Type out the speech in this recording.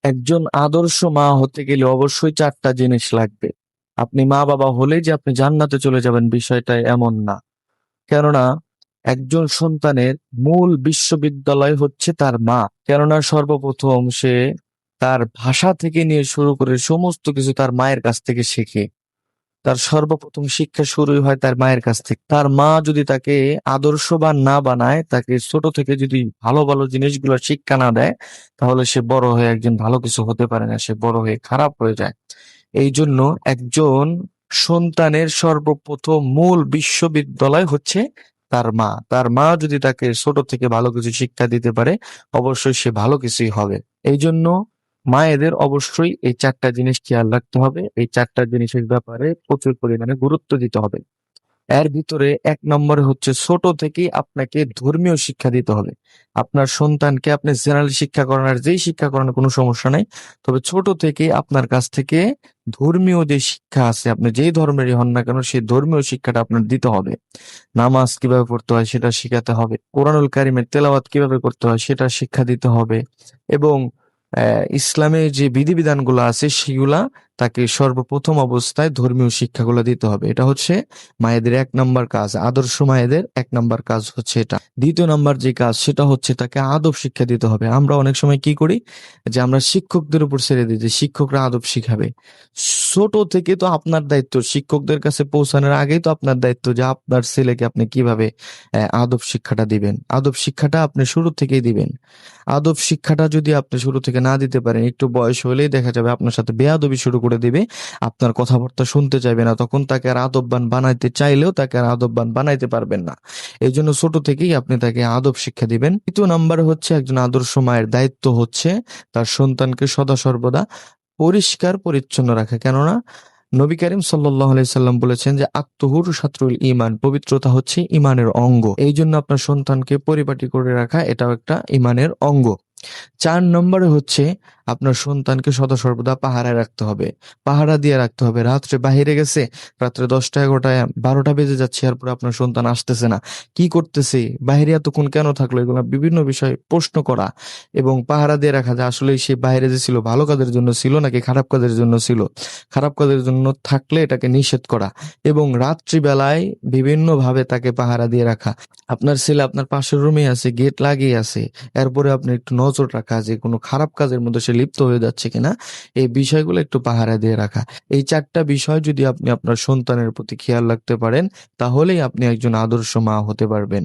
একজন আদর্শ মা হতে গেলে অবশ্যই 4টা জিনিস লাগবে। আপনি মা বাবা হলেই যে আপনি জান্নাতে চলে যাবেন বিষয়টা এমন না। কেননা একজন সন্তানের মূল বিশ্ববিদ্যালয় হচ্ছে তার মা। কেননা সর্বপ্রথম সে তার ভাষা থেকে নিয়ে শুরু করে সমস্ত কিছু তার মায়ের কাছ থেকে শেখে। তার সর্বপ্রথম শিক্ষা শুরুই হয় তার মায়ের কাছ থেকে। তার মা যদি তাকে আদর্শবান না বানায়, তাকে ছোট থেকে যদি ভালো ভালো জিনিসগুলো শিক্ষা না দেয়, তাহলে সে বড় হয়ে একজন ভালো কিছু হতে পারে না, সে বড় হয়ে খারাপ হয়ে যায়। এই জন্য একজন সন্তানের সর্বপ্রথম মূল বিশ্ববিদ্যালয় হচ্ছে তার মা। তার মা যদি তাকে ছোট থেকে ভালো কিছু শিক্ষা দিতে পারে, অবশ্যই সে ভালো কিছুই হবে। এই জন্য মায়েদের অবশ্যই এই 4টা জিনিস খেয়াল রাখতে হবে, এই 4টা জিনিসের ব্যাপারে প্রচুর পরিমাণে গুরুত্ব দিতে হবে। এর ভিতরে 1 নম্বরে হচ্ছে ছোট থেকেই আপনাকে ধর্মীয় শিক্ষা দিতে হবে। আপনার সন্তানকে আপনি জেনারেল শিক্ষা করান আর যেই শিক্ষা করানোর কোনো সমস্যা নাই, তবে ছোট থেকে আপনার কাছ থেকে ধর্মীয় যে শিক্ষা আছে, আপনি যেই ধর্মেরই হন না কেন সেই ধর্মীয় শিক্ষাটা আপনার দিতে হবে। নামাজ কিভাবে পড়তে হয় সেটা শিখাতে হবে, কোরআনুল কারিমের তেলাওয়াত কিভাবে করতে হয় সেটা শিক্ষা দিতে হবে, এবং ইসলামের যে বিধিবিধানগুলো আছে সেগুলা তাকে সর্বপ্রথম অবস্থায় ধর্মীয় শিক্ষাগুলো দিতে হবে। এটা হচ্ছে মায়েদের 1 নম্বর কাজ। আদর্শ মায়েদের 1 নম্বর কাজ হচ্ছে এটা। দ্বিতীয় নাম্বার যে কাজ সেটা হচ্ছে তাকে আদব শিক্ষা দিতে হবে। আমরা অনেক সময় কি করি, যে আমরা শিক্ষকদের উপর ছেড়ে দিই যে শিক্ষকরা আদব শিখাবে। ছোট থেকে তো আপনার দায়িত্ব, শিক্ষকদের কাছে পৌঁছানোর আগেই তো আপনার দায়িত্ব যে আপনার ছেলেকে আপনি কিভাবে আদব শিক্ষাটা দিবেন। আদব শিক্ষাটা আপনি শুরু থেকেই দিবেন। আদব শিক্ষাটা যদি আপনি শুরু থেকে না দিতে পারেন, একটু বয়স হলেই দেখা যাবে আপনার সাথে বেয়াদবি শুরু করে দিবে, আপনার কথাবার্তা শুনতে চাইবে না, তখন তাকে আর আদববান বানাইতে চাইলেও তাকে আর আদববান বানাইতে পারবেন না। এই জন্য ছোট থেকেই আপনি তাকে আদব শিক্ষা দিবেন। তৃতীয় নাম্বার হচ্ছে একজন আদর্শ মায়ের দায়িত্ব হচ্ছে তার সন্তানকে সদা সর্বদা পরিষ্কার পরিচ্ছন্ন রাখা। কেননা নবী করিম সাল্লাল্লাহু আলাইহি সাল্লাম বলেছেন যে আত্মহুর শাত্রুল ঈমান, পবিত্রতা হচ্ছে ঈমানের অঙ্গ। এই জন্য আপনার সন্তানকে পরিপাটি করে রাখা এটাও একটা ঈমানের অঙ্গ। 4 নম্বরে হচ্ছে আপনার সন্তানকে সদা সর্বদা পাহারায় রাখতে হবে, পাহারা দিয়ে রাখতে হবে। রাত্রে বাহিরে গেছে, রাত্রে 10টা 11টায় 12টা বেজে যাচ্ছে, এরপরে আপনার সন্তান আসতেছে না, কি করতেছে, বাইরে এতক্ষণ কেন থাকলো, এগুলো বিভিন্ন বিষয়ে প্রশ্ন করা এবং পাহারা দিয়ে রাখা যে আসলে সে বাইরে যে ছিল ভালো কাজের জন্য ছিল নাকি খারাপ কাজের জন্য ছিল। খারাপ কাজের জন্য থাকলে এটাকে নিষেধ করা এবং রাত্রিবেলায় বিভিন্নভাবে তাকে পাহারা দিয়ে রাখা। আপনার ছেলে আপনার পাশের রুমে আছে, গেট লাগিয়ে আছে, এরপরে আপনি একটু নজর রাখা যে কোনো খারাপ কাজের মধ্যে সে লিপ্ত হয়ে যাচ্ছে কিনা, এই বিষয়গুলো একটু পাহারা দিয়ে রাখা। এই 4টা বিষয় যদি আপনি আপনার সন্তানের প্রতি খেয়াল রাখতে পারেন, তাহলেই আপনি একজন আদর্শ মা হতে পারবেন।